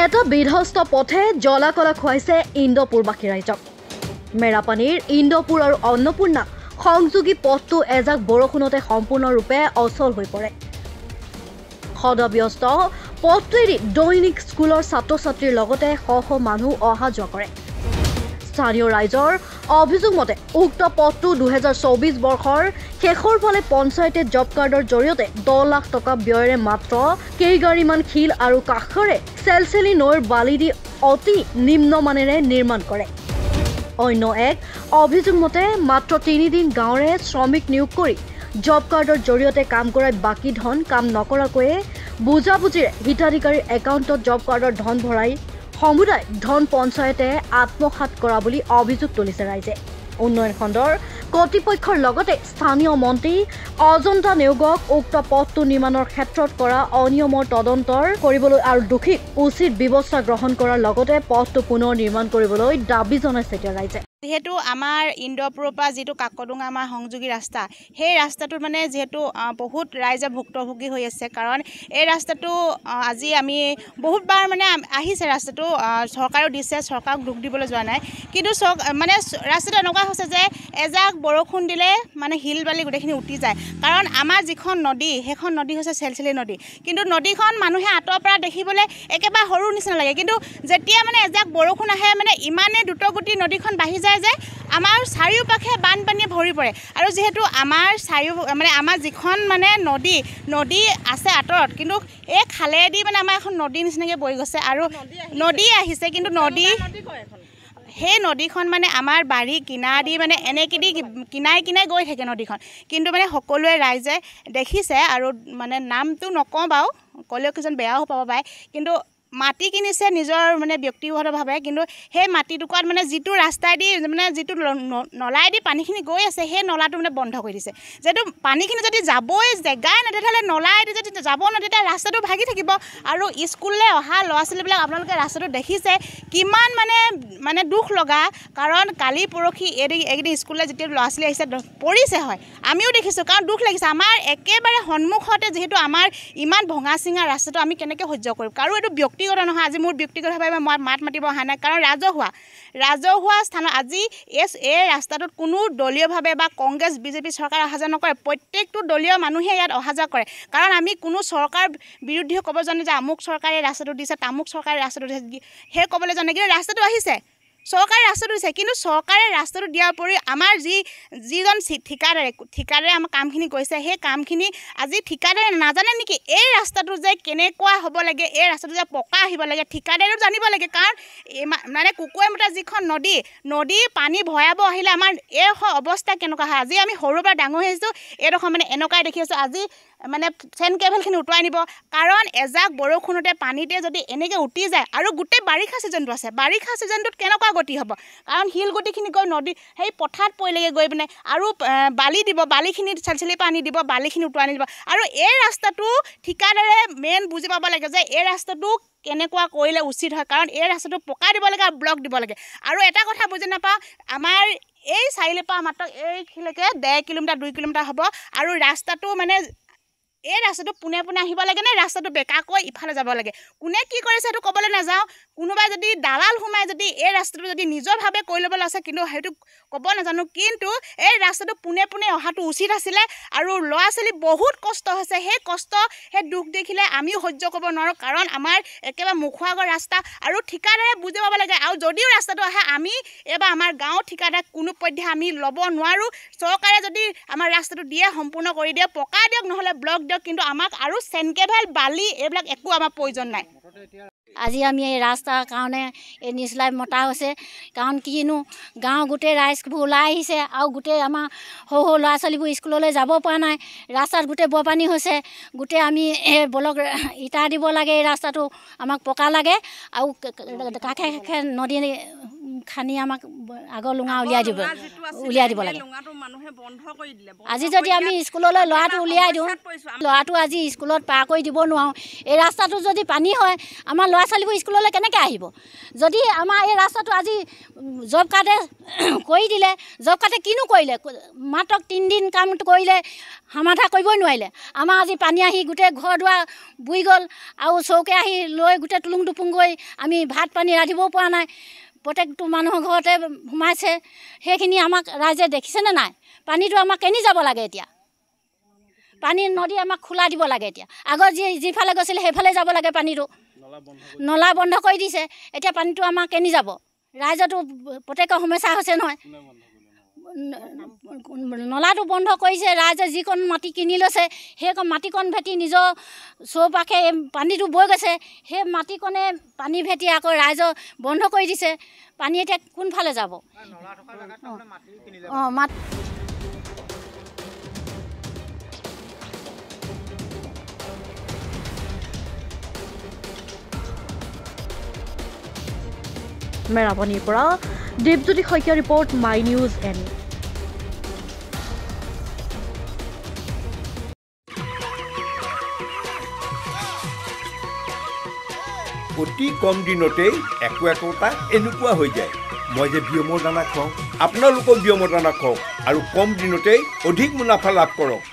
এটা বিধ্বস্ত পথে জলাকলা খুৱাইছে ইন্দোপুৰবাসী ৰাইজক। মেৰাপানীৰ ইন্দোপুৰ আৰু অন্নপূৰ্ণা সংযোগী পথটো এজাক বৰষুণতে সম্পূৰ্ণৰূপে অচল হৈ পৰে। সদাব্যস্ত পথটোৱেদি দৈনিক স্কুলৰ ছাত্ৰ ছাত্ৰীৰ লগতে শ মানুহ অহা যোৱা কৰে। স্থানীয় ৰাইজৰ অভিযোগ মতে উক্ত পথটো 2024 বৰ্ষৰ শেষৰ ফালে পঞ্চায়তে জব কাৰ্ডৰ জৰিয়তে 10 লাখ টকা ব্যয়েৰে মাত্ৰ কেইগাড়ীমান শিল আৰু কাষৰে চেলচেলি নৈৰ বালি দি অতি নিম্নমানেৰে নিৰ্মাণ কৰে। অন্য এক অভিযোগ মতে মাত্ৰ 3 দিন গাঁৱৰে শ্ৰমিক নিয়োগ কৰি জব কাৰ্ডৰ জৰিয়তে কাম কৰাই বাকী ধন কাম নকৰাকৈয়ে বুজাবুজিৰে হিতাধিকাৰীৰ একাউণ্টত জব কাৰ্ডৰ ধন ভৰাই সমুদায় ধন পঞ্চায়তে আত্মসাৎ কৰা বুলি অভিযোগ তুলিছে ৰাইজে। উন্নয়ন খণ্ডৰ কৰ্তৃপক্ষৰ লগতে স্থানীয় মন্ত্ৰী অজন্তা নেওগক উক্ত পথটো নিৰ্মাণৰ ক্ষেত্ৰত কৰা অনিয়মৰ তদন্তৰ কৰিবলৈ আৰু দোষীক উচিত ব্যৱস্থা গ্ৰহণ কৰাৰ লগতে পথটো পুনৰ নিৰ্মাণ কৰিবলৈ দাবী জনাইছে ৰাইজে। যেহেতু আমাৰ ইন্দোপুৰৰ পৰা যিটো কাকডোঙা আমাৰ সংযোগী ৰাস্তা, সেই ৰাস্তাটোত মানে যেহেতু বহুত ৰাইজে ভুক্তভোগী হৈ আছে, কাৰণ এই ৰাস্তাটো আজি আমি বহুতবাৰ মানে আহিছে, ৰাস্তাটো চৰকাৰেও দিছে, চৰকাৰক দুখ দিবলৈ যোৱা নাই, কিন্তু মানে ৰাস্তাটো এনেকুৱা হৈছে যে এজাক বৰষুণ দিলে মানে শিল বালি গোটেইখিনি উটি যায়। কাৰণ আমাৰ যিখন নদী, সেইখন নদী হৈছে চেলচেলি নদী, কিন্তু নদীখন মানুহে আঁতৰৰ পৰা দেখিবলৈ একেবাৰে সৰু নিচিনা লাগে, কিন্তু যেতিয়া মানে এজাক বৰষুণ আহে মানে ইমানেই দ্ৰুতগতি নদীখন বাঢ়ি যায় যে আমাৰ চাৰিওপাশে বানপানীয়ে ভৰি পৰে। আৰু যিহেতু আমাৰ আমাৰ যিখন মানে নদী আছে আঁতৰত, কিন্তু এই খালেদি মানে আমাৰ এখন নদী নিচিনাকৈ বৈ গৈছে আৰু নদী আহিছে, কিন্তু সেই নদীখন মানে আমাৰ বাৰী কিনাৰেদি মানে এনেকৈ দি কিনাই গৈ থাকে নদীখন, কিন্তু মানে সকলোৱে ৰাইজে দেখিছে আৰু মানে নামটো নকওঁ বাৰু, ক'লেও কিছুমান বেয়াও পাব পাৰে, কিন্তু মাটি কিনিছে নিজৰ মানে ব্যক্তিগতভাৱে, কিন্তু সেই মাটিটুকুৰাত মানে যিটো ৰাস্তাইদি মানে যিটো নলাইদি পানীখিনি গৈ আছে, সেই নলাটো মানে বন্ধ কৰি দিছে। যিহেতু পানীখিনি যদি যাবই জেগাই নাই, তেতিয়াহ'লে নলাইদি যদি যাব ন, তেতিয়া ৰাস্তাটো ভাগি থাকিব। আৰু স্কুললৈ অহা ল'ৰা ছোৱালীবিলাক আপোনালোকে ৰাস্তাটো দেখিছে কিমান মানে দুখ লগা, কাৰণ কালি পৰহি এইকেইদিন স্কুললৈ যেতিয়া ল'ৰা ছোৱালী আহিছে পৰিছে, হয় আমিও দেখিছোঁ, কাৰণ দুখ লাগিছে। আমাৰ একেবাৰে সন্মুখতে যিহেতু আমাৰ ইমান ভঙা চিঙা ৰাস্তাটো আমি কেনেকৈ সহ্য কৰিম, কাৰো এইটো ব্যক্তিগত নহয়। আজি মোৰ ব্যক্তিগতভাৱে মই মাত মাতিব অহা নাই, কাৰণ ৰাজহুৱা স্থানত আজি এই ৰাস্তাটোত কোনো দলীয়ভাৱে বা কংগ্ৰেছ বিজেপি চৰকাৰ অহা যোৱা নকৰে, প্ৰত্যেকটো দলীয় মানুহে ইয়াত অহা যোৱা কৰে। কাৰণ আমি কোনো চৰকাৰ বিৰুদ্ধে ক'ব জানো যে আমুক চৰকাৰে ৰাস্তাটো দিছে, তামুক চৰকাৰে ৰাস্তাটো দিছে, সেই ক'বলৈ জানে, কিন্তু ৰাস্তাটো আহিছে, চৰকাৰে ৰাস্তাটো দিছে, কিন্তু চৰকাৰে ৰাস্তাটো দিয়াৰ উপৰি আমাৰ যিজন ঠিকাদাৰে আমাৰ কামখিনি কৰিছে, সেই কামখিনি আজি ঠিকাদাৰে নাজানে নেকি? এই ৰাস্তাটো যে কেনেকুৱা হ'ব লাগে, এই ৰাস্তাটো যে পকা আহিব লাগে, ঠিকাদাৰেও জানিব লাগে। কাৰণ মানে কুকুৰমতা যিখন নদী পানী ভয়াবহ আহিলে আমাৰ এই অৱস্থা কেনেকুৱা হয়। আজি আমি সৰুৰ পৰা ডাঙৰ হৈ আহিছোঁ, এইডোখৰ মানে এনেকুৱাই দেখি আছোঁ। আজি মানে চেন কেবলখিনি উটুৱাই নিব, কাৰণ এজাক বৰষুণতে পানীতে যদি এনেকৈ উটি যায়, আৰু গোটেই বাৰিষা ছিজনটো আছে, বাৰিষা ছিজনটোত কেনেকুৱা গতি হ'ব, কাৰণ শিল গুটিখিনি গৈ নদী সেই পথাৰত পৰিলেগৈ গৈ পিনে, আৰু বালি দিব, বালিখিনি চেলচেলি পানী দিব, বালিখিনি উটুৱাই নিব। আৰু এই ৰাস্তাটো ঠিকাদাৰে মেইন বুজি পাব লাগে যে এই ৰাস্তাটো কেনেকুৱা কৰিলে উচিত হয়, কাৰণ এই ৰাস্তাটো পকা দিব লাগে আৰু ব্লক দিব লাগে। আৰু এটা কথা বুজি নাপাওঁ, আমাৰ এই চাৰিআলিৰ পৰা মাত্ৰ এইখিলৈকে 1.5 কিলোমিটাৰ 2 কিলোমিটাৰ হ'ব, আৰু ৰাস্তাটো মানে এই ৰাস্তাটো পোনে আহিব লাগে নে ৰাস্তাটো বেকাকৈ ইফালে যাব লাগে, কোনে কি কৰিছে সেইটো ক'বলৈ নাযাওঁ। কোনোবাই যদি দালাল সোমাই যদি এই ৰাস্তাটো যদি নিজৰভাৱে কৰি ল'বলৈ আছে, কিন্তু সেইটো ক'ব নাজানো, কিন্তু এই ৰাস্তাটো পোনে অহাটো উচিত আছিলে। আৰু ল'ৰা ছোৱালী বহুত কষ্ট হৈছে, সেই দুখ দেখিলে আমিও সহ্য কৰিব নোৱাৰোঁ, কাৰণ আমাৰ একেবাৰে মুখৰ আগৰ ৰাস্তা, আৰু ঠিকাদাৰে বুজি পাব লাগে। আৰু যদিও ৰাস্তাটো আহে, আমি এইবাৰ আমাৰ গাঁৱৰ ঠিকাদাৰ কোনো পধ্যে আমি ল'ব নোৱাৰোঁ। চৰকাৰে যদি আমাৰ ৰাস্তাটো দিয়ে সম্পূৰ্ণ কৰি দিয়ে, পকা দিয়ক, নহ'লে ব্লক দিয়ক, কিন্তু আমাক আৰু চেনকেভেল বালি এইবিলাক একো আমাৰ প্ৰয়োজন নাই। আজি আমি এই ৰাস্তাৰ কাৰণে এই নিচলাই মতা হৈছে, কাৰণ কিনো গাঁৱৰ গোটেই ৰাইজবোৰ ওলাই আহিছে, আৰু গোটেই আমাৰ সৰু ল'ৰা ছোৱালীবোৰ স্কুললৈ যাব পৰা নাই, ৰাস্তাত গোটেই বানপানী হৈছে। গোটেই আমি এই ব্লক ইটা দিব লাগে, এই ৰাস্তাটো আমাক পকা লাগে, আৰু কাষে নদী খানি আমাক আগৰ লুঙা উলিয়াই দিব লাগে আজি যদি আমি স্কুললৈ ল'ৰাটো উলিয়াই দিওঁ ল'ৰাটো আজি স্কুলত পাৰ কৰি দিব নোৱাৰোঁ এই ৰাস্তাটো যদি পানী হয় আমাৰ ল'ৰা ছোৱালীবোৰ স্কুললৈ কেনেকৈ আহিব যদি আমাৰ এই ৰাস্তাটো আজি জব কাৰ্ডে কৰি দিলে জব কাৰ্ডে কিনো কৰিলে মাত্ৰ 3 দিন কাম কৰিলে সমাধা কৰিবই নোৱাৰিলে আমাৰ আজি পানী আহি গোটেই ঘৰ দুৱাৰ বুই গ'ল আৰু চৌকে আহি লৈ গোটেই টুলুং টুপুং গৈ আমি ভাত পানী ৰান্ধিবও পৰা নাই প্ৰত্যেকটো মানুহৰ ঘৰতে সোমাইছে সেইখিনি আমাক ৰাইজে দেখিছেনে নাই পানীটো আমাক কেনি যাব লাগে এতিয়া পানী নদী আমাক খোলা দিব লাগে এতিয়া আগৰ যিফালে গৈছিলে সেইফালে যাব লাগে পানীটো নলা বন্ধ কৰি দিছে এতিয়া পানীটো আমাক কেনি যাব ৰাইজতো প্ৰত্যেকৰ সমস্যা হৈছে নহয় নলাটো বন্ধ কৰিছে ৰাইজে যিকণ মাটি কিনি লৈছে সেইকণ মাটিকণ ভেটি নিজৰ চৌপাশে পানীটো বৈ গৈছে সেই মাটিকণে পানী ভেটি আকৌ ৰাইজৰ বন্ধ কৰি দিছে পানী এতিয়া কোনফালে যাব মেৰাপনীৰ পৰা Dipjyoti Saikia report my news N অতি কম দিনতেই একোটা এনেকুৱা হৈ যায় মই যে বিয়মৰ দানা খুৱাওঁ আপোনালোকেও বিয়মৰ দানা খুৱাওক আৰু কম দিনতেই অধিক মুনাফা লাভ কৰক